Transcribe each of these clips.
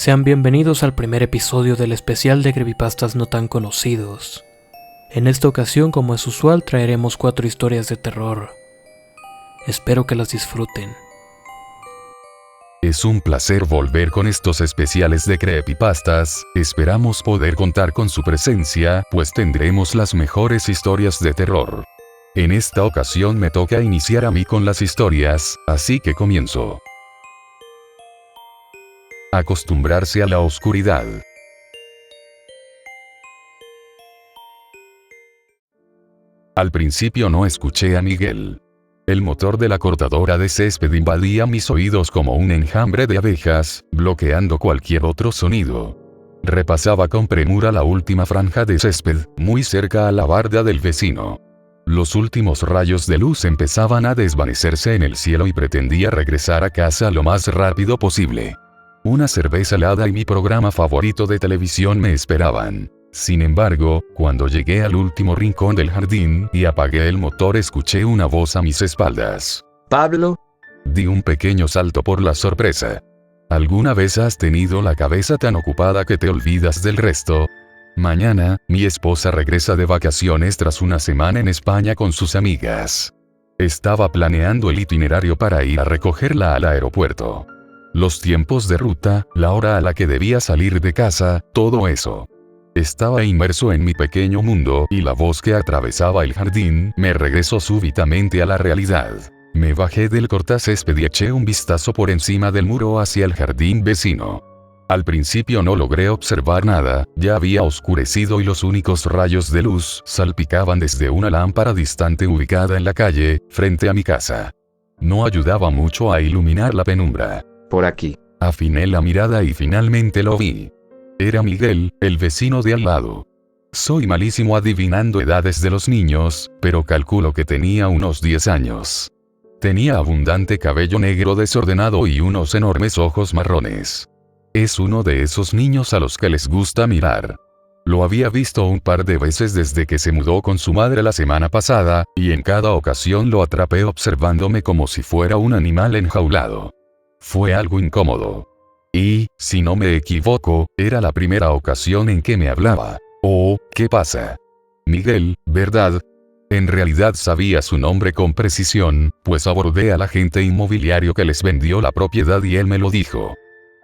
Sean bienvenidos al primer episodio del especial de creepypastas no tan conocidos. En esta ocasión, como es usual, traeremos 4 historias de terror. Espero que las disfruten. Es un placer volver con estos especiales de creepypastas. Esperamos poder contar con su presencia, pues tendremos las mejores historias de terror. En esta ocasión me toca iniciar a mí con las historias, así que comienzo. Acostumbrarse a la oscuridad. Al principio no escuché a Miguel. El motor de la cortadora de césped invadía mis oídos como un enjambre de abejas, bloqueando cualquier otro sonido. Repasaba con premura la última franja de césped, muy cerca a la barda del vecino. Los últimos rayos de luz empezaban a desvanecerse en el cielo y pretendía regresar a casa lo más rápido posible. Una cerveza helada y mi programa favorito de televisión me esperaban. Sin embargo, cuando llegué al último rincón del jardín y apagué el motor, escuché una voz a mis espaldas. ¿Pablo? Di un pequeño salto por la sorpresa. ¿Alguna vez has tenido la cabeza tan ocupada que te olvidas del resto? Mañana, mi esposa regresa de vacaciones tras una semana en España con sus amigas. Estaba planeando el itinerario para ir a recogerla al aeropuerto. Los tiempos de ruta, la hora a la que debía salir de casa, todo eso. Estaba inmerso en mi pequeño mundo y la voz que atravesaba el jardín me regresó súbitamente a la realidad. Me bajé del cortacésped y eché un vistazo por encima del muro hacia el jardín vecino. Al principio no logré observar nada, ya había oscurecido y los únicos rayos de luz salpicaban desde una lámpara distante ubicada en la calle, frente a mi casa. No ayudaba mucho a iluminar la penumbra. Por aquí. Afiné la mirada y finalmente lo vi. Era Miguel, el vecino de al lado. Soy malísimo adivinando edades de los niños, pero calculo que tenía unos 10 años. Tenía abundante cabello negro desordenado y unos enormes ojos marrones. Es uno de esos niños a los que les gusta mirar. Lo había visto un par de veces desde que se mudó con su madre la semana pasada, y en cada ocasión lo atrapé observándome como si fuera un animal enjaulado. Fue algo incómodo. Y, si no me equivoco, era la primera ocasión en que me hablaba. Oh, ¿qué pasa? Miguel, ¿verdad? En realidad sabía su nombre con precisión, pues abordé al agente inmobiliario que les vendió la propiedad y él me lo dijo.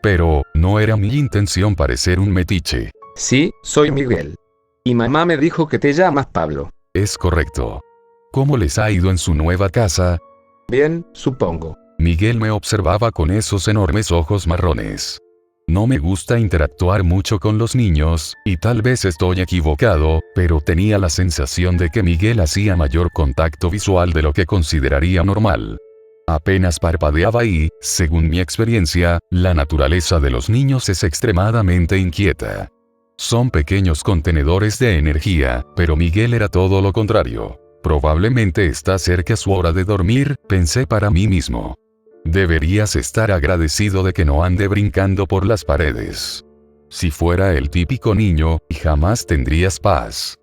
Pero, no era mi intención parecer un metiche. Sí, soy Miguel. Y mamá me dijo que te llamas Pablo. Es correcto. ¿Cómo les ha ido en su nueva casa? Bien, supongo. Miguel me observaba con esos enormes ojos marrones. No me gusta interactuar mucho con los niños, y tal vez estoy equivocado, pero tenía la sensación de que Miguel hacía mayor contacto visual de lo que consideraría normal. Apenas parpadeaba y, según mi experiencia, la naturaleza de los niños es extremadamente inquieta. Son pequeños contenedores de energía, pero Miguel era todo lo contrario. Probablemente está cerca su hora de dormir, pensé para mí mismo. Deberías estar agradecido de que no ande brincando por las paredes. Si fuera el típico niño, jamás tendrías paz.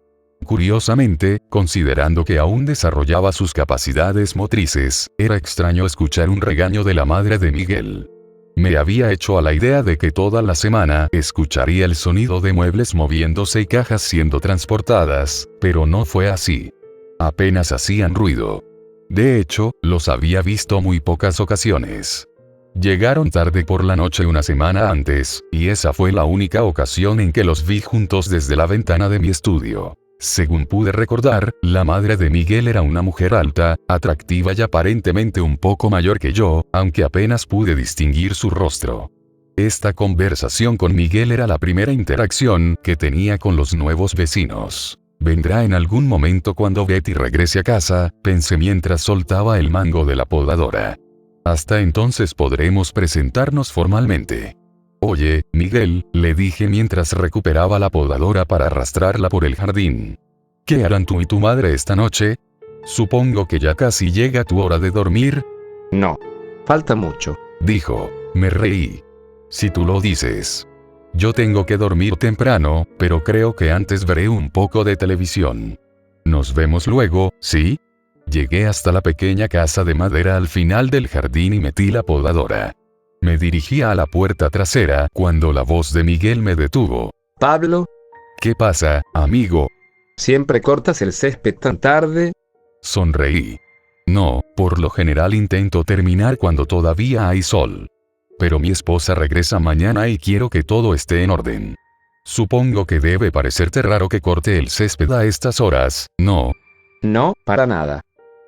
Curiosamente, considerando que aún desarrollaba sus capacidades motrices, era extraño escuchar un regaño de la madre de Miguel. Me había hecho a la idea de que toda la semana escucharía el sonido de muebles moviéndose y cajas siendo transportadas, pero no fue así. Apenas hacían ruido. De hecho, los había visto muy pocas ocasiones. Llegaron tarde por la noche una semana antes, y esa fue la única ocasión en que los vi juntos desde la ventana de mi estudio. Según pude recordar, la madre de Miguel era una mujer alta, atractiva y aparentemente un poco mayor que yo, aunque apenas pude distinguir su rostro. Esta conversación con Miguel era la primera interacción que tenía con los nuevos vecinos. Vendrá en algún momento cuando Betty regrese a casa, pensé mientras soltaba el mango de la podadora. Hasta entonces podremos presentarnos formalmente. Oye, Miguel, le dije mientras recuperaba la podadora para arrastrarla por el jardín. ¿Qué harán tú y tu madre esta noche? Supongo que ya casi llega tu hora de dormir. No. Falta mucho. Dijo. Me reí. Si tú lo dices. Yo tengo que dormir temprano, pero creo que antes veré un poco de televisión. Nos vemos luego, ¿sí? Llegué hasta la pequeña casa de madera al final del jardín y metí la podadora. Me dirigía a la puerta trasera cuando la voz de Miguel me detuvo. Pablo, ¿Qué pasa, amigo? ¿siempre cortas el césped tan tarde? Sonreí. No, por lo general intento terminar cuando todavía hay sol. Pero mi esposa regresa mañana y quiero que todo esté en orden. Supongo que debe parecerte raro que corte el césped a estas horas, ¿no? No, para nada.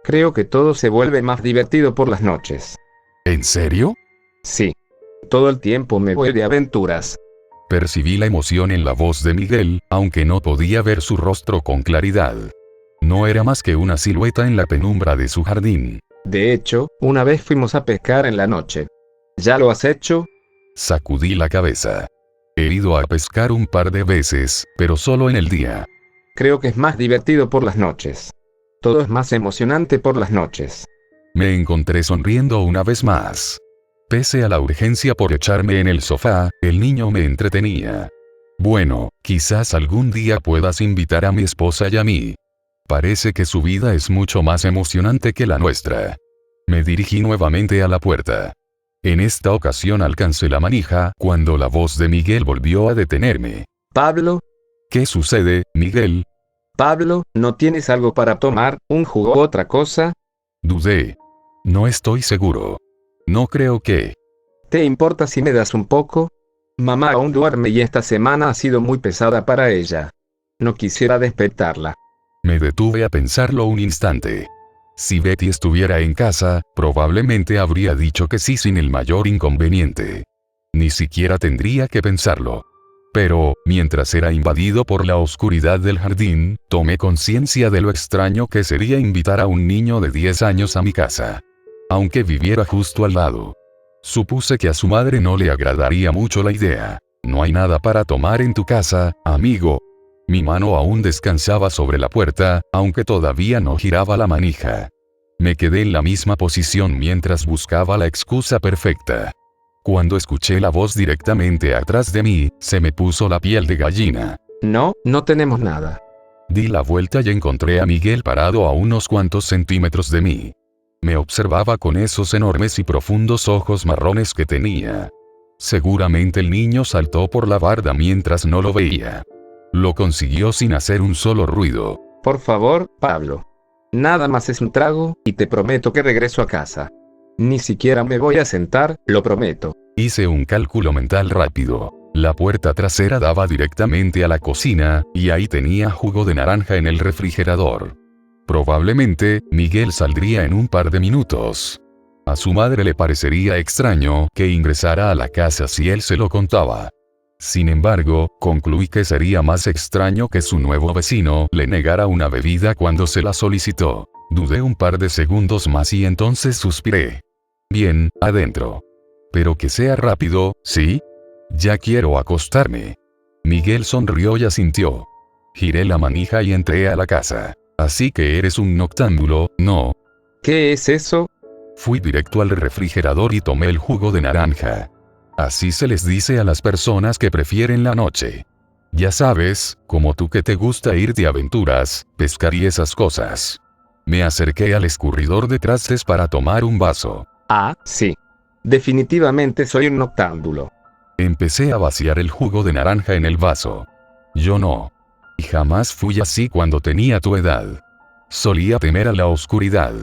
Creo que todo se vuelve más divertido por las noches. ¿En serio? Sí. Todo el tiempo me voy de aventuras. Percibí la emoción en la voz de Miguel, aunque no podía ver su rostro con claridad. No era más que una silueta en la penumbra de su jardín. De hecho, una vez fuimos a pescar en la noche. ¿Ya lo has hecho? Sacudí la cabeza. He ido a pescar un par de veces, pero solo en el día. Creo que es más divertido por las noches. Todo es más emocionante por las noches. Me encontré sonriendo una vez más. Pese a la urgencia por echarme en el sofá, el niño me entretenía. Bueno, quizás algún día puedas invitar a mi esposa y a mí. Parece que su vida es mucho más emocionante que la nuestra. Me dirigí nuevamente a la puerta. En esta ocasión alcancé la manija cuando la voz de Miguel volvió a detenerme. Pablo, ¿Qué sucede, Miguel? Pablo, ¿no tienes algo para tomar, un jugo o otra cosa? Dudé. No estoy seguro. No creo que... ¿Te importa si me das un poco? Mamá aún duerme y esta semana ha sido muy pesada para ella. No quisiera despertarla. Me detuve a pensarlo un instante. Si Betty estuviera en casa, probablemente habría dicho que sí sin el mayor inconveniente. Ni siquiera tendría que pensarlo. Pero, mientras era invadido por la oscuridad del jardín, tomé conciencia de lo extraño que sería invitar a un niño de 10 años a mi casa. Aunque viviera justo al lado. Supuse que a su madre no le agradaría mucho la idea. No hay nada para tomar en tu casa, amigo. Mi mano aún descansaba sobre la puerta, aunque todavía no giraba la manija. Me quedé en la misma posición mientras buscaba la excusa perfecta. Cuando escuché la voz directamente atrás de mí, se me puso la piel de gallina. No, no tenemos nada. Di la vuelta y encontré a Miguel parado a unos cuantos centímetros de mí. Me observaba con esos enormes y profundos ojos marrones que tenía. Seguramente el niño saltó por la barda mientras no lo veía. Lo consiguió sin hacer un solo ruido. Por favor, Pablo. Nada más es un trago, y te prometo que regreso a casa. Ni siquiera me voy a sentar, lo prometo. Hice un cálculo mental rápido. La puerta trasera daba directamente a la cocina, y ahí tenía jugo de naranja en el refrigerador. Probablemente, Miguel saldría en un par de minutos. A su madre le parecería extraño que ingresara a la casa si él se lo contaba. Sin embargo, concluí que sería más extraño que su nuevo vecino le negara una bebida cuando se la solicitó. Dudé un par de segundos más y entonces suspiré. Bien, adentro. Pero que sea rápido, ¿sí? Ya quiero acostarme. Miguel sonrió y asintió. Giré la manija y entré a la casa. Así que eres un noctámbulo, ¿no? ¿Qué es eso? Fui directo al refrigerador y tomé el jugo de naranja. Así se les dice a las personas que prefieren la noche. Ya sabes, como tú que te gusta ir de aventuras, pescar y esas cosas. Me acerqué al escurridor de trastes para tomar un vaso. Ah, sí. Definitivamente soy un noctámbulo. Empecé a vaciar el jugo de naranja en el vaso. Yo no. Y jamás fui así cuando tenía tu edad. Solía temer a la oscuridad.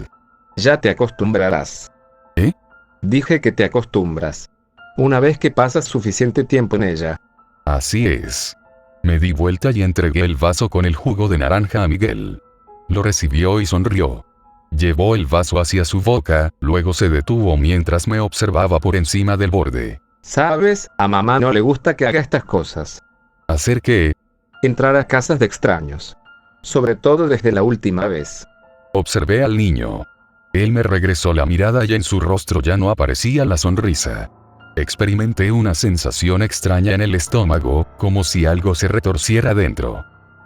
Ya te acostumbrarás. ¿Eh? Dije que te acostumbras. Una vez que pasas suficiente tiempo en ella. Así es. Me di vuelta y entregué el vaso con el jugo de naranja a Miguel. Lo recibió y sonrió. Llevó el vaso hacia su boca, luego se detuvo mientras me observaba por encima del borde. ¿Sabes? A mamá no le gusta que haga estas cosas. ¿Hacer qué? Entrar a casas de extraños. Sobre todo desde la última vez. Observé al niño. Él me regresó la mirada y en su rostro ya no aparecía la sonrisa. Experimenté una sensación extraña en el estómago, como si algo se retorciera dentro.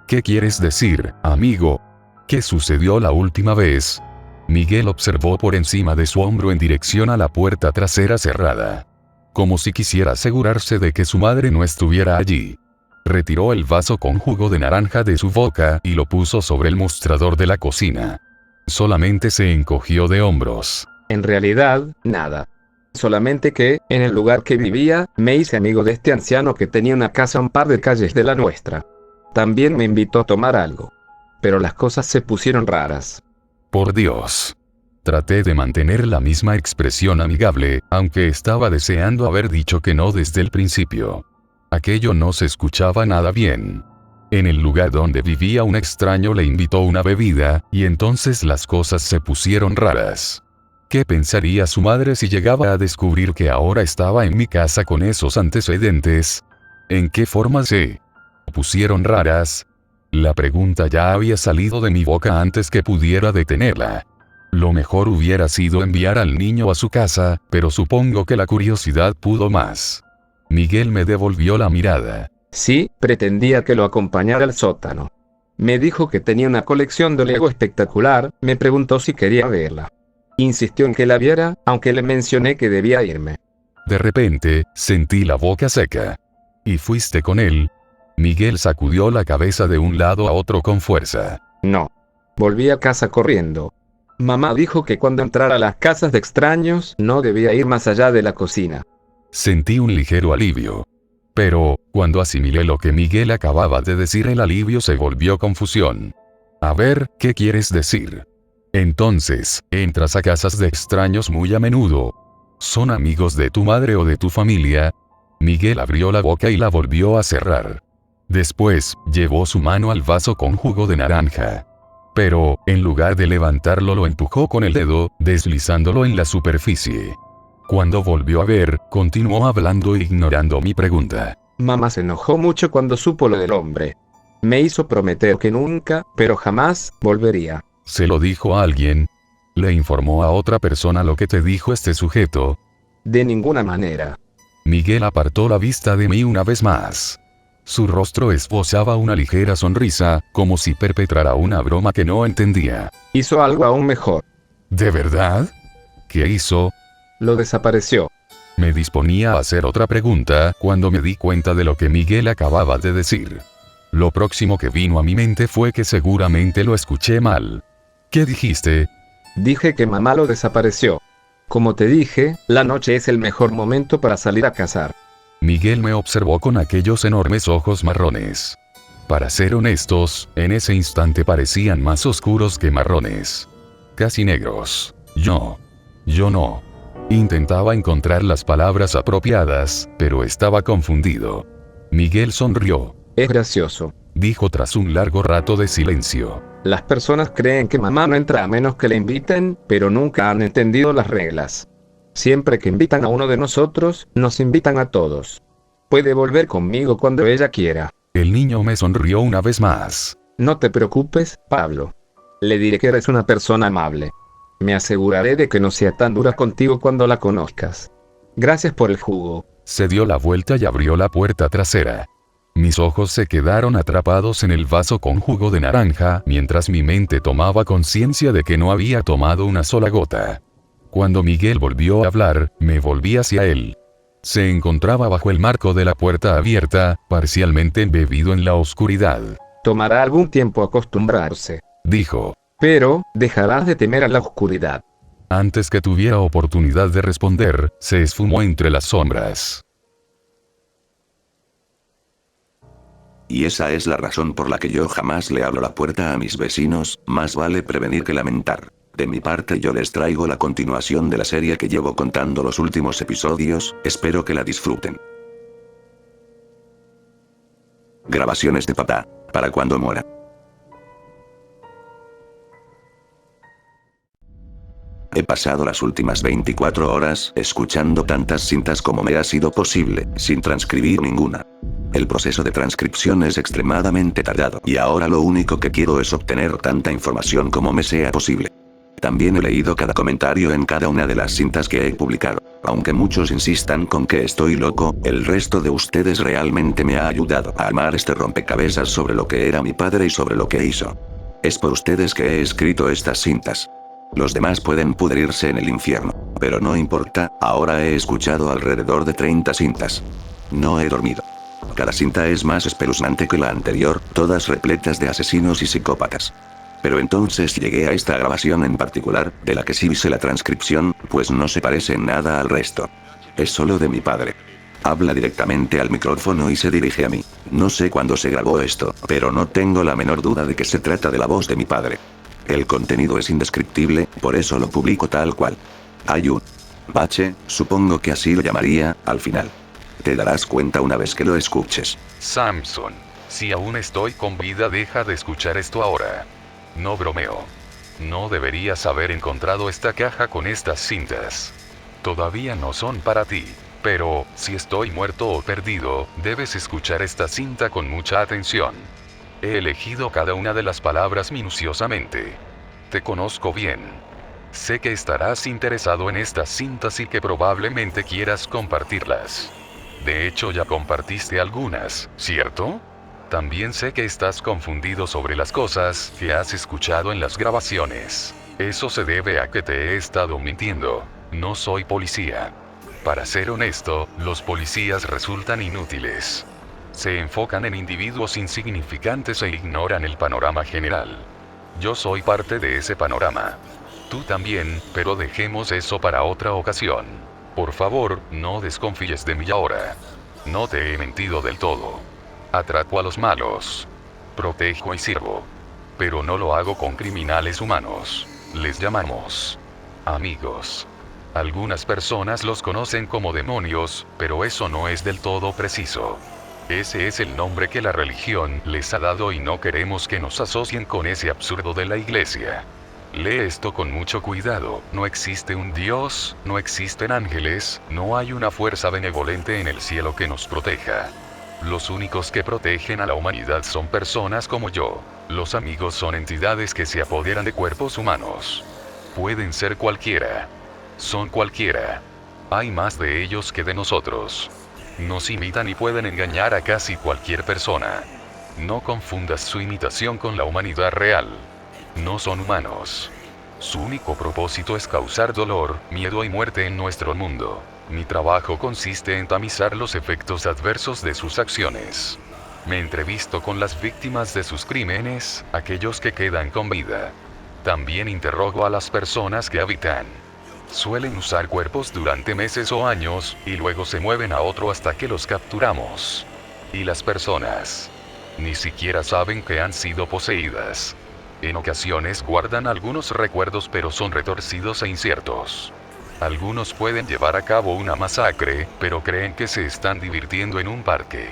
¿Qué quieres decir, amigo? ¿Qué sucedió la última vez? Miguel observó por encima de su hombro en dirección a la puerta trasera cerrada. Como si quisiera asegurarse de que su madre no estuviera allí. Retiró el vaso con jugo de naranja de su boca y lo puso sobre el mostrador de la cocina. Solamente se encogió de hombros. En realidad, nada. Solamente que, en el lugar que vivía, me hice amigo de este anciano que tenía una casa a un par de calles de la nuestra. También me invitó a tomar algo. Pero las cosas se pusieron raras. Por Dios. Traté de mantener la misma expresión amigable, aunque estaba deseando haber dicho que no desde el principio. Aquello no se escuchaba nada bien. En el lugar donde vivía un extraño le invitó una bebida, y entonces las cosas se pusieron raras. ¿Qué pensaría su madre si llegaba a descubrir que ahora estaba en mi casa con esos antecedentes? ¿En qué forma se pusieron raras? La pregunta ya había salido de mi boca antes que pudiera detenerla. Lo mejor hubiera sido enviar al niño a su casa, pero supongo que la curiosidad pudo más. Miguel me devolvió la mirada. Sí, pretendía que lo acompañara al sótano. Me dijo que tenía una colección de Lego espectacular, me preguntó si quería verla. Insistió en que la viera, aunque le mencioné que debía irme. De repente, sentí la boca seca. ¿Y fuiste con él? Miguel sacudió la cabeza de un lado a otro con fuerza. No. Volví a casa corriendo. Mamá dijo que cuando entrara a las casas de extraños, no debía ir más allá de la cocina. Sentí un ligero alivio. Pero, cuando asimilé lo que Miguel acababa de decir, el alivio se volvió confusión. A ver, ¿qué quieres decir? Entonces, ¿entras a casas de extraños muy a menudo? ¿Son amigos de tu madre o de tu familia? Miguel abrió la boca y la volvió a cerrar. Después, llevó su mano al vaso con jugo de naranja. Pero, en lugar de levantarlo, lo empujó con el dedo, deslizándolo en la superficie. Cuando volvió a ver, continuó hablando ignorando mi pregunta. Mamá se enojó mucho cuando supo lo del hombre. Me hizo prometer que nunca, pero jamás, volvería. ¿Se lo dijo a alguien? ¿Le informó a otra persona lo que te dijo este sujeto? De ninguna manera. Miguel apartó la vista de mí una vez más. Su rostro esbozaba una ligera sonrisa, como si perpetrara una broma que no entendía. Hizo algo aún mejor. ¿De verdad? ¿Qué hizo? Lo desapareció. Me disponía a hacer otra pregunta, cuando me di cuenta de lo que Miguel acababa de decir. Lo próximo que vino a mi mente fue que seguramente lo escuché mal. ¿Qué dijiste? Dije que mamá lo desapareció. Como te dije, la noche es el mejor momento para salir a cazar. Miguel me observó con aquellos enormes ojos marrones. Para ser honestos, en ese instante parecían más oscuros que marrones. Casi negros. Yo no. Intentaba encontrar las palabras apropiadas, pero estaba confundido. Miguel sonrió. Es gracioso, dijo tras un largo rato de silencio. Las personas creen que mamá no entra a menos que le inviten, pero nunca han entendido las reglas. Siempre que invitan a uno de nosotros, nos invitan a todos. Puede volver conmigo cuando ella quiera. El niño me sonrió una vez más. No te preocupes, Pablo. Le diré que eres una persona amable. Me aseguraré de que no sea tan dura contigo cuando la conozcas. Gracias por el jugo. Se dio la vuelta y abrió la puerta trasera. Mis ojos se quedaron atrapados en el vaso con jugo de naranja, mientras mi mente tomaba conciencia de que no había tomado una sola gota. Cuando Miguel volvió a hablar, me volví hacia él. Se encontraba bajo el marco de la puerta abierta, parcialmente embebido en la oscuridad. Tomará algún tiempo acostumbrarse, dijo. Pero, dejarás de temer a la oscuridad. Antes que tuviera oportunidad de responder, se esfumó entre las sombras. Y esa es la razón por la que yo jamás le abro la puerta a mis vecinos, más vale prevenir que lamentar. De mi parte yo les traigo la continuación de la serie que llevo contando los últimos episodios, espero que la disfruten. Grabaciones de papá, para cuando muera. He pasado las últimas 24 horas escuchando tantas cintas como me ha sido posible, sin transcribir ninguna. El proceso de transcripción es extremadamente tardado y ahora lo único que quiero es obtener tanta información como me sea posible. También he leído cada comentario en cada una de las cintas que he publicado. Aunque muchos insistan con que estoy loco, el resto de ustedes realmente me ha ayudado a armar este rompecabezas sobre lo que era mi padre y sobre lo que hizo. Es por ustedes que he escrito estas cintas. Los demás pueden pudrirse en el infierno, pero no importa, ahora he escuchado alrededor de 30 cintas. No he dormido. Cada cinta es más espeluznante que la anterior, todas repletas de asesinos y psicópatas. Pero entonces llegué a esta grabación en particular, de la que sí hice la transcripción, pues no se parece en nada al resto. Es solo de mi padre. Habla directamente al micrófono y se dirige a mí. No sé cuándo se grabó esto, pero no tengo la menor duda de que se trata de la voz de mi padre. El contenido es indescriptible, por eso lo publico tal cual. Hay un bache, supongo que así lo llamaría, al final. Te darás cuenta una vez que lo escuches. Samson, si aún estoy con vida, deja de escuchar esto ahora. No bromeo. No deberías haber encontrado esta caja con estas cintas. Todavía no son para ti. Pero, si estoy muerto o perdido, debes escuchar esta cinta con mucha atención. He elegido cada una de las palabras minuciosamente. Te conozco bien. Sé que estarás interesado en estas cintas y que probablemente quieras compartirlas. De hecho, ya compartiste algunas, ¿cierto? También sé que estás confundido sobre las cosas que has escuchado en las grabaciones. Eso se debe a que te he estado mintiendo. No soy policía. Para ser honesto, los policías resultan inútiles. Se enfocan en individuos insignificantes e ignoran el panorama general. Yo soy parte de ese panorama. Tú también, pero dejemos eso para otra ocasión. Por favor, no desconfíes de mí ahora. No te he mentido del todo. Atrapo a los malos. Protejo y sirvo. Pero no lo hago con criminales humanos. Les llamamos amigos. Algunas personas los conocen como demonios, pero eso no es del todo preciso. Ese es el nombre que la religión les ha dado y no queremos que nos asocien con ese absurdo de la iglesia. Lee esto con mucho cuidado, no existe un Dios, no existen ángeles, no hay una fuerza benevolente en el cielo que nos proteja. Los únicos que protegen a la humanidad son personas como yo. Los amigos son entidades que se apoderan de cuerpos humanos. Pueden ser cualquiera. Son cualquiera. Hay más de ellos que de nosotros. Nos imitan y pueden engañar a casi cualquier persona. No confundas su imitación con la humanidad real. No son humanos. Su único propósito es causar dolor, miedo y muerte en nuestro mundo. Mi trabajo consiste en tamizar los efectos adversos de sus acciones. Me entrevisto con las víctimas de sus crímenes, aquellos que quedan con vida. También interrogo a las personas que habitan. Suelen usar cuerpos durante meses o años, y luego se mueven a otro hasta que los capturamos. Y las personas ni siquiera saben que han sido poseídas. En ocasiones guardan algunos recuerdos, pero son retorcidos e inciertos. Algunos pueden llevar a cabo una masacre, pero creen que se están divirtiendo en un parque.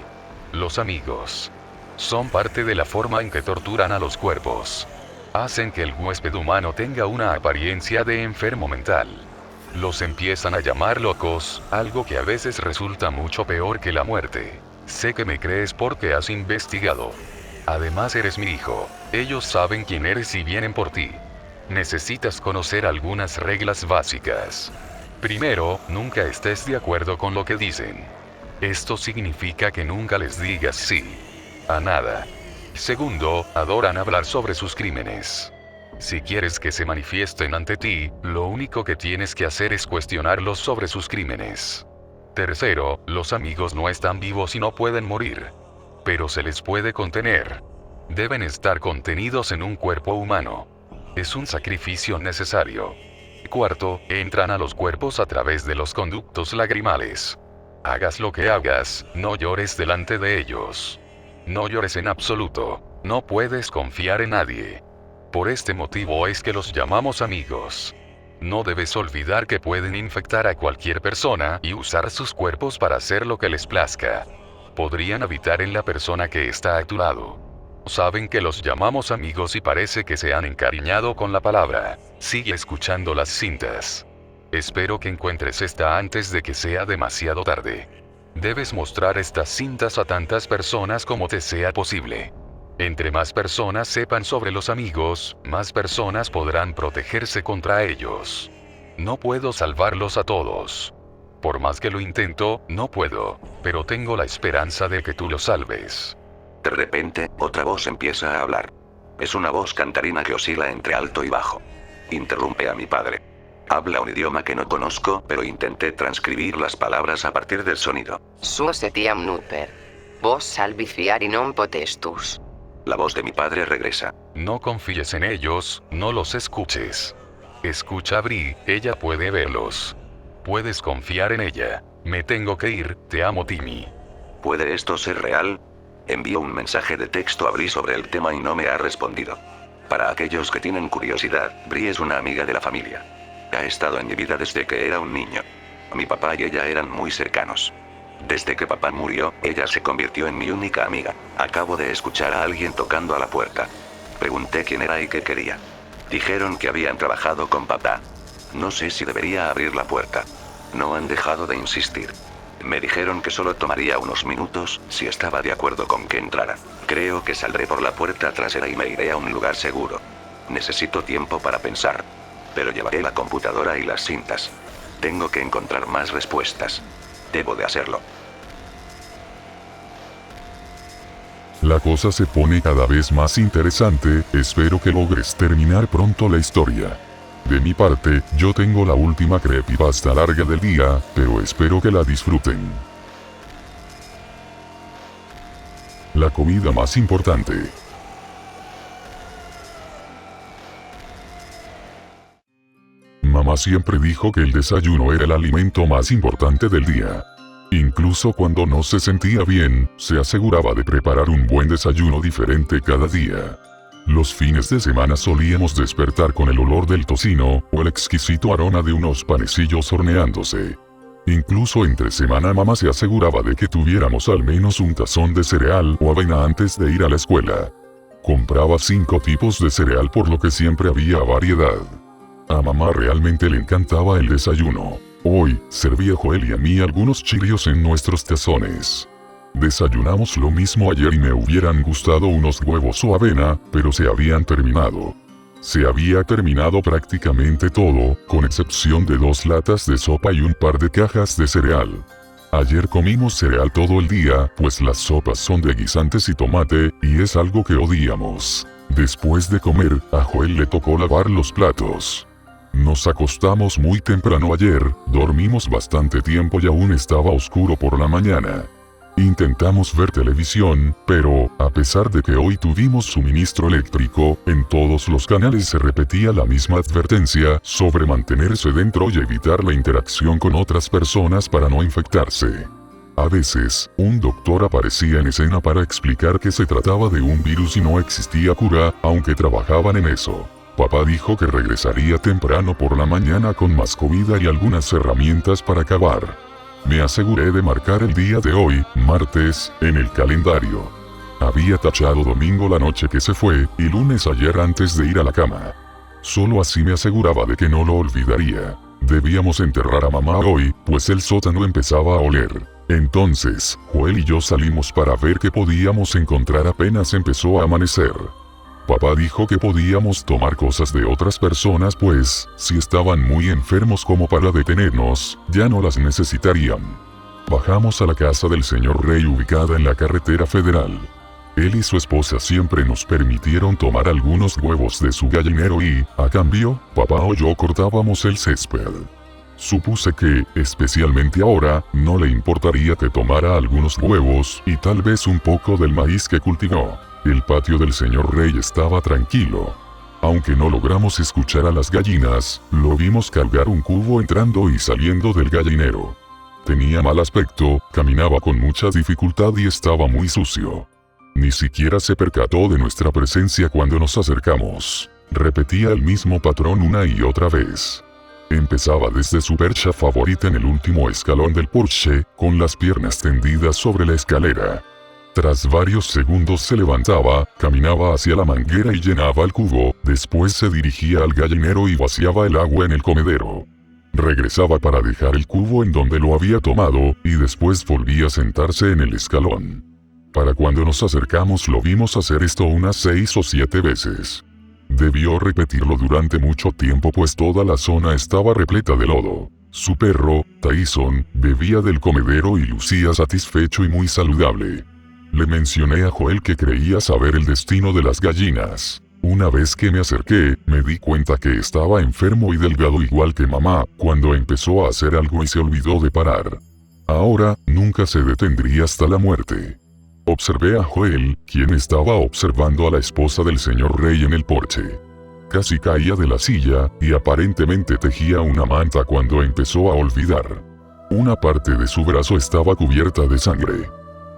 Los amigos son parte de la forma en que torturan a los cuerpos. Hacen que el huésped humano tenga una apariencia de enfermo mental. Los empiezan a llamar locos, algo que a veces resulta mucho peor que la muerte. Sé que me crees porque has investigado. Además eres mi hijo. Ellos saben quién eres y vienen por ti. Necesitas conocer algunas reglas básicas. Primero, nunca estés de acuerdo con lo que dicen. Esto significa que nunca les digas sí a nada. Segundo, adoran hablar sobre sus crímenes. Si quieres que se manifiesten ante ti, lo único que tienes que hacer es cuestionarlos sobre sus crímenes. Tercero, los amigos no están vivos y no pueden morir. Pero se les puede contener. Deben estar contenidos en un cuerpo humano. Es un sacrificio necesario. Cuarto, entran a los cuerpos a través de los conductos lagrimales. Hagas lo que hagas, no llores delante de ellos. No llores en absoluto. No puedes confiar en nadie. Por este motivo es que los llamamos amigos. No debes olvidar que pueden infectar a cualquier persona y usar sus cuerpos para hacer lo que les plazca. Podrían habitar en la persona que está a tu lado. Saben que los llamamos amigos y parece que se han encariñado con la palabra. Sigue escuchando las cintas. Espero que encuentres esta antes de que sea demasiado tarde. Debes mostrar estas cintas a tantas personas como te sea posible. Entre más personas sepan sobre los amigos, más personas podrán protegerse contra ellos. No puedo salvarlos a todos. Por más que lo intento, no puedo, pero tengo la esperanza de que tú los salves. De repente, otra voz empieza a hablar. Es una voz cantarina que oscila entre alto y bajo. Interrumpe a mi padre. Habla un idioma que no conozco, pero intenté transcribir las palabras a partir del sonido. Suos etiam nuper. Vos salvi fiari non potestus. La voz de mi padre regresa. No confíes en ellos, no los escuches. Escucha a Bri, ella puede verlos. Puedes confiar en ella. Me tengo que ir, te amo Timmy. ¿Puede esto ser real? Envío un mensaje de texto a Bri sobre el tema y no me ha respondido. Para aquellos que tienen curiosidad, Bri es una amiga de la familia. Ha estado en mi vida desde que era un niño. Mi papá y ella eran muy cercanos. Desde que papá murió, ella se convirtió en mi única amiga. Acabo de escuchar a alguien tocando a la puerta. Pregunté quién era y qué quería. Dijeron que habían trabajado con papá. No sé si debería abrir la puerta. No han dejado de insistir. Me dijeron que solo tomaría unos minutos, si estaba de acuerdo con que entrara. Creo que saldré por la puerta trasera y me iré a un lugar seguro. Necesito tiempo para pensar. Pero llevaré la computadora y las cintas. Tengo que encontrar más respuestas. Debo de hacerlo. La cosa se pone cada vez más interesante, espero que logres terminar pronto la historia. De mi parte, yo tengo la última creepypasta larga del día, pero espero que la disfruten. La comida más importante. Mamá siempre dijo que el desayuno era el alimento más importante del día. Incluso cuando no se sentía bien, se aseguraba de preparar un buen desayuno diferente cada día. Los fines de semana solíamos despertar con el olor del tocino, o el exquisito aroma de unos panecillos horneándose. Incluso entre semana mamá se aseguraba de que tuviéramos al menos un tazón de cereal o avena antes de ir a la escuela. Compraba 5 tipos de cereal por lo que siempre había variedad. A mamá realmente le encantaba el desayuno. Hoy, servía a Joel y a mí algunos chirios en nuestros tazones. Desayunamos lo mismo ayer y me hubieran gustado unos huevos o avena, pero se habían terminado. Se había terminado prácticamente todo, con excepción de 2 latas de sopa y un par de cajas de cereal. Ayer comimos cereal todo el día, pues las sopas son de guisantes y tomate, y es algo que odiamos. Después de comer, a Joel le tocó lavar los platos. Nos acostamos muy temprano ayer, dormimos bastante tiempo y aún estaba oscuro por la mañana. Intentamos ver televisión, pero, a pesar de que hoy tuvimos suministro eléctrico, en todos los canales se repetía la misma advertencia sobre mantenerse dentro y evitar la interacción con otras personas para no infectarse. A veces, un doctor aparecía en escena para explicar que se trataba de un virus y no existía cura, aunque trabajaban en eso. Papá dijo que regresaría temprano por la mañana con más comida y algunas herramientas para acabar. Me aseguré de marcar el día de hoy, martes, en el calendario. Había tachado domingo la noche que se fue, y lunes ayer antes de ir a la cama. Solo así me aseguraba de que no lo olvidaría. Debíamos enterrar a mamá hoy, pues el sótano empezaba a oler. Entonces, Joel y yo salimos para ver qué podíamos encontrar apenas empezó a amanecer. Papá dijo que podíamos tomar cosas de otras personas pues, si estaban muy enfermos como para detenernos, ya no las necesitarían. Bajamos a la casa del señor Rey ubicada en la carretera federal. Él y su esposa siempre nos permitieron tomar algunos huevos de su gallinero y, a cambio, papá o yo cortábamos el césped. Supuse que, especialmente ahora, no le importaría que tomara algunos huevos y tal vez un poco del maíz que cultivó. El patio del señor Rey estaba tranquilo. Aunque no logramos escuchar a las gallinas, lo vimos cargar un cubo entrando y saliendo del gallinero. Tenía mal aspecto, caminaba con mucha dificultad y estaba muy sucio. Ni siquiera se percató de nuestra presencia cuando nos acercamos. Repetía el mismo patrón una y otra vez. Empezaba desde su percha favorita en el último escalón del porche, con las piernas tendidas sobre la escalera. Tras varios segundos se levantaba, caminaba hacia la manguera y llenaba el cubo, después se dirigía al gallinero y vaciaba el agua en el comedero. Regresaba para dejar el cubo en donde lo había tomado, y después volvía a sentarse en el escalón. Para cuando nos acercamos lo vimos hacer esto unas 6 o 7 veces. Debió repetirlo durante mucho tiempo pues toda la zona estaba repleta de lodo. Su perro, Tyson, bebía del comedero y lucía satisfecho y muy saludable. Le mencioné a Joel que creía saber el destino de las gallinas. Una vez que me acerqué, me di cuenta que estaba enfermo y delgado igual que mamá, cuando empezó a hacer algo y se olvidó de parar. Ahora, nunca se detendría hasta la muerte. Observé a Joel, quien estaba observando a la esposa del señor Rey en el porche. Casi caía de la silla, y aparentemente tejía una manta cuando empezó a olvidar. Una parte de su brazo estaba cubierta de sangre.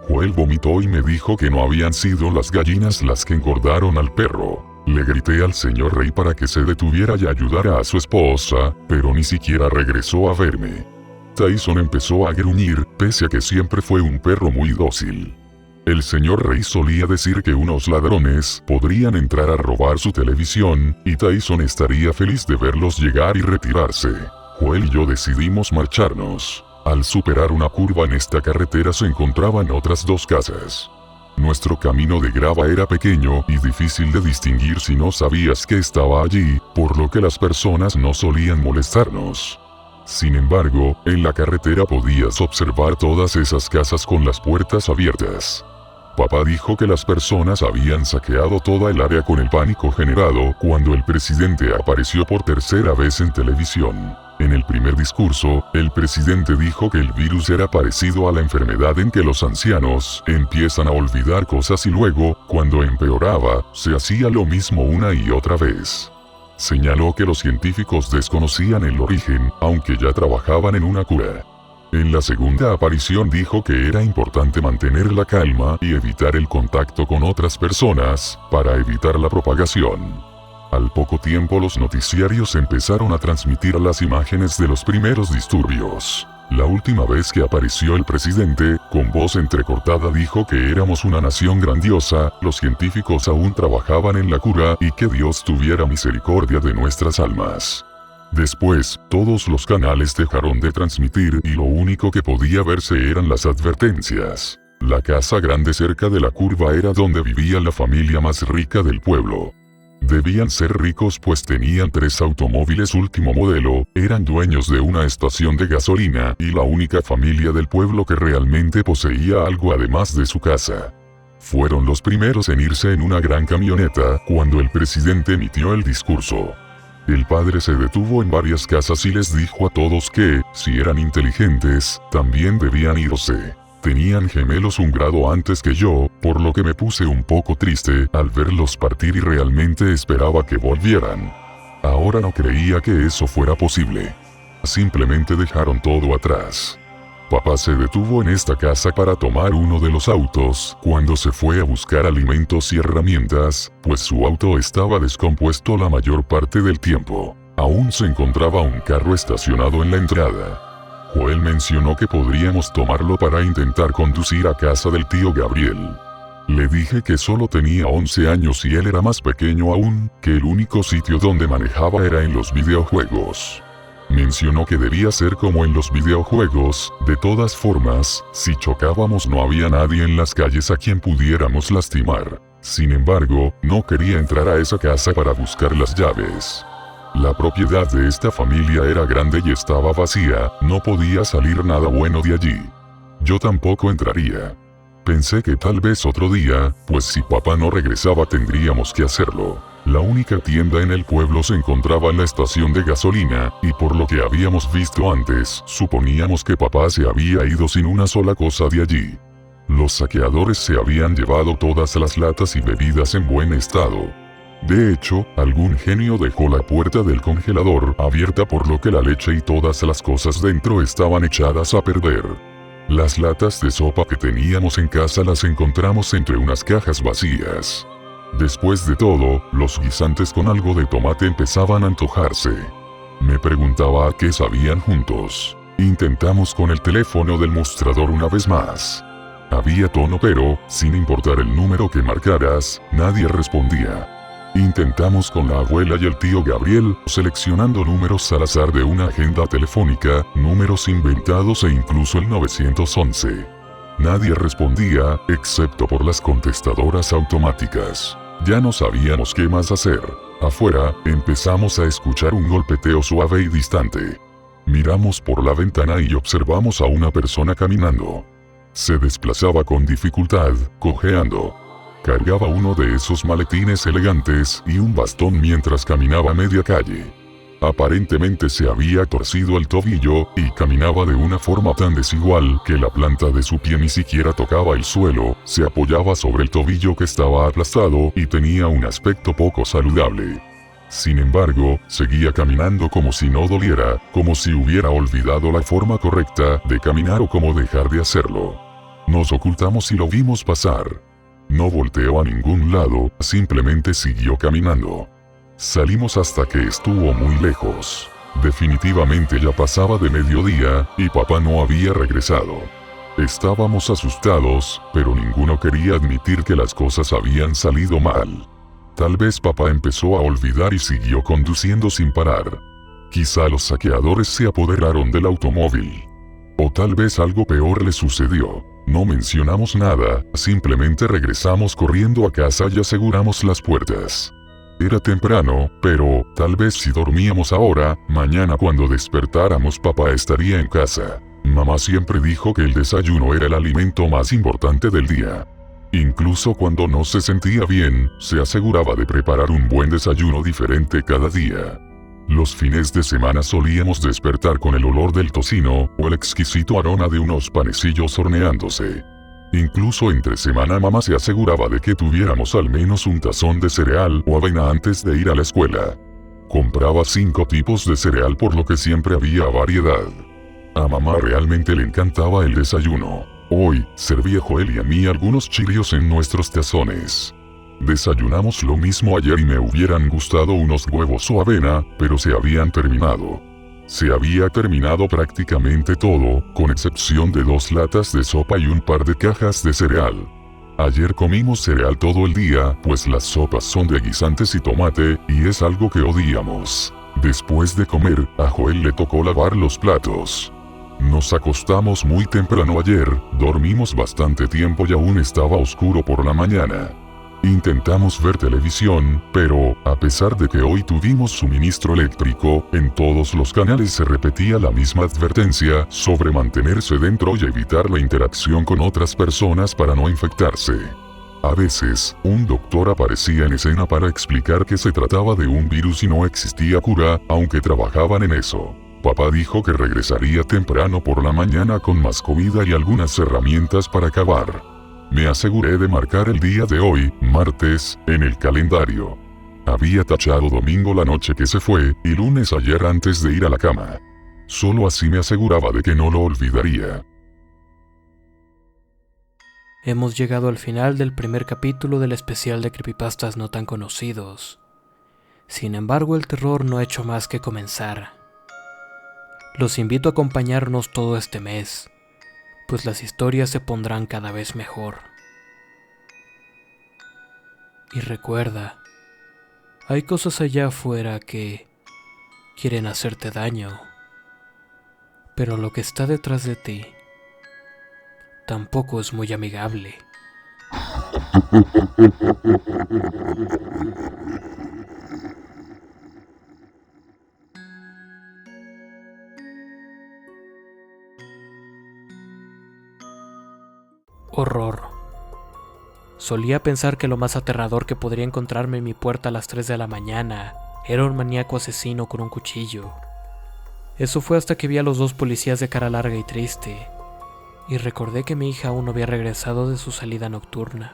Joel vomitó y me dijo que no habían sido las gallinas las que engordaron al perro. Le grité al señor Rey para que se detuviera y ayudara a su esposa, pero ni siquiera regresó a verme. Tyson empezó a gruñir, pese a que siempre fue un perro muy dócil. El señor Rey solía decir que unos ladrones podrían entrar a robar su televisión, y Tyson estaría feliz de verlos llegar y retirarse. Joel y yo decidimos marcharnos. Al superar una curva en esta carretera se encontraban otras dos casas. Nuestro camino de grava era pequeño y difícil de distinguir si no sabías que estaba allí, por lo que las personas no solían molestarnos. Sin embargo, en la carretera podías observar todas esas casas con las puertas abiertas. Papá dijo que las personas habían saqueado toda el área con el pánico generado cuando el presidente apareció por tercera vez en televisión. En el primer discurso, el presidente dijo que el virus era parecido a la enfermedad en que los ancianos empiezan a olvidar cosas y luego, cuando empeoraba, se hacía lo mismo una y otra vez. Señaló que los científicos desconocían el origen, aunque ya trabajaban en una cura. En la segunda aparición dijo que era importante mantener la calma y evitar el contacto con otras personas, para evitar la propagación. Al poco tiempo los noticiarios empezaron a transmitir las imágenes de los primeros disturbios. La última vez que apareció el presidente, con voz entrecortada dijo que éramos una nación grandiosa, los científicos aún trabajaban en la cura y que Dios tuviera misericordia de nuestras almas. Después, todos los canales dejaron de transmitir y lo único que podía verse eran las advertencias. La casa grande cerca de la curva era donde vivía la familia más rica del pueblo. Debían ser ricos pues tenían 3 automóviles último modelo, eran dueños de una estación de gasolina y la única familia del pueblo que realmente poseía algo además de su casa. Fueron los primeros en irse en una gran camioneta cuando el presidente emitió el discurso. El padre se detuvo en varias casas y les dijo a todos que, si eran inteligentes, también debían irse. Tenían gemelos un grado antes que yo, por lo que me puse un poco triste al verlos partir y realmente esperaba que volvieran. Ahora no creía que eso fuera posible. Simplemente dejaron todo atrás. Papá se detuvo en esta casa para tomar uno de los autos, cuando se fue a buscar alimentos y herramientas, pues su auto estaba descompuesto la mayor parte del tiempo. Aún se encontraba un carro estacionado en la entrada. Joel mencionó que podríamos tomarlo para intentar conducir a casa del tío Gabriel. Le dije que solo tenía 11 años y él era más pequeño aún, que el único sitio donde manejaba era en los videojuegos. Mencionó que debía ser como en los videojuegos, de todas formas, si chocábamos no había nadie en las calles a quien pudiéramos lastimar. Sin embargo, no quería entrar a esa casa para buscar las llaves. La propiedad de esta familia era grande y estaba vacía, no podía salir nada bueno de allí. Yo tampoco entraría. Pensé que tal vez otro día, pues si papá no regresaba tendríamos que hacerlo. La única tienda en el pueblo se encontraba en la estación de gasolina, y por lo que habíamos visto antes, suponíamos que papá se había ido sin una sola cosa de allí. Los saqueadores se habían llevado todas las latas y bebidas en buen estado. De hecho, algún genio dejó la puerta del congelador abierta por lo que la leche y todas las cosas dentro estaban echadas a perder. Las latas de sopa que teníamos en casa las encontramos entre unas cajas vacías. Después de todo, los guisantes con algo de tomate empezaban a antojarse. Me preguntaba a qué sabían juntos. Intentamos con el teléfono del mostrador una vez más. Había tono pero, sin importar el número que marcaras, nadie respondía. Intentamos con la abuela y el tío Gabriel, seleccionando números al azar de una agenda telefónica, números inventados e incluso el 911. Nadie respondía, excepto por las contestadoras automáticas. Ya no sabíamos qué más hacer. Afuera, empezamos a escuchar un golpeteo suave y distante. Miramos por la ventana y observamos a una persona caminando. Se desplazaba con dificultad, cojeando. Cargaba uno de esos maletines elegantes y un bastón mientras caminaba media calle. Aparentemente se había torcido el tobillo, y caminaba de una forma tan desigual que la planta de su pie ni siquiera tocaba el suelo, se apoyaba sobre el tobillo que estaba aplastado y tenía un aspecto poco saludable. Sin embargo, seguía caminando como si no doliera, como si hubiera olvidado la forma correcta de caminar o cómo dejar de hacerlo. Nos ocultamos y lo vimos pasar. No volteó a ningún lado, simplemente siguió caminando. Salimos hasta que estuvo muy lejos. Definitivamente ya pasaba de mediodía, y papá no había regresado. Estábamos asustados, pero ninguno quería admitir que las cosas habían salido mal. Tal vez papá empezó a olvidar y siguió conduciendo sin parar. Quizá los saqueadores se apoderaron del automóvil. O tal vez algo peor le sucedió. No mencionamos nada, simplemente regresamos corriendo a casa y aseguramos las puertas. Era temprano, pero, tal vez si dormíamos ahora, mañana cuando despertáramos papá estaría en casa. Mamá siempre dijo que el desayuno era el alimento más importante del día. Incluso cuando no se sentía bien, se aseguraba de preparar un buen desayuno diferente cada día. Los fines de semana solíamos despertar con el olor del tocino, o el exquisito aroma de unos panecillos horneándose. Incluso entre semana mamá se aseguraba de que tuviéramos al menos un tazón de cereal o avena antes de ir a la escuela. Compraba 5 tipos de cereal por lo que siempre había variedad. A mamá realmente le encantaba el desayuno. Hoy, servía Joel y a mí algunos Cheerios en nuestros tazones. Desayunamos lo mismo ayer y me hubieran gustado unos huevos o avena, pero se habían terminado. Se había terminado prácticamente todo, con excepción de 2 latas de sopa y un par de cajas de cereal. Ayer comimos cereal todo el día, pues las sopas son de guisantes y tomate, y es algo que odiamos. Después de comer, a Joel le tocó lavar los platos. Nos acostamos muy temprano ayer, dormimos bastante tiempo y aún estaba oscuro por la mañana. Intentamos ver televisión, pero, a pesar de que hoy tuvimos suministro eléctrico, en todos los canales se repetía la misma advertencia sobre mantenerse dentro y evitar la interacción con otras personas para no infectarse. A veces, un doctor aparecía en escena para explicar que se trataba de un virus y no existía cura, aunque trabajaban en eso. Papá dijo que regresaría temprano por la mañana con más comida y algunas herramientas para acabar. Me aseguré de marcar el día de hoy, martes, en el calendario. Había tachado domingo la noche que se fue, y lunes ayer antes de ir a la cama. Solo así me aseguraba de que no lo olvidaría. Hemos llegado al final del primer capítulo del especial de creepypastas no tan conocidos. Sin embargo, el terror no ha hecho más que comenzar. Los invito a acompañarnos todo este mes, pues las historias se pondrán cada vez mejor. Y recuerda, hay cosas allá afuera que quieren hacerte daño, pero lo que está detrás de ti tampoco es muy amigable. Horror. Solía pensar que lo más aterrador que podría encontrarme en mi puerta a las 3 de la mañana era un maníaco asesino con un cuchillo. Eso fue hasta que vi a los 2 policías de cara larga y triste, y recordé que mi hija aún no había regresado de su salida nocturna.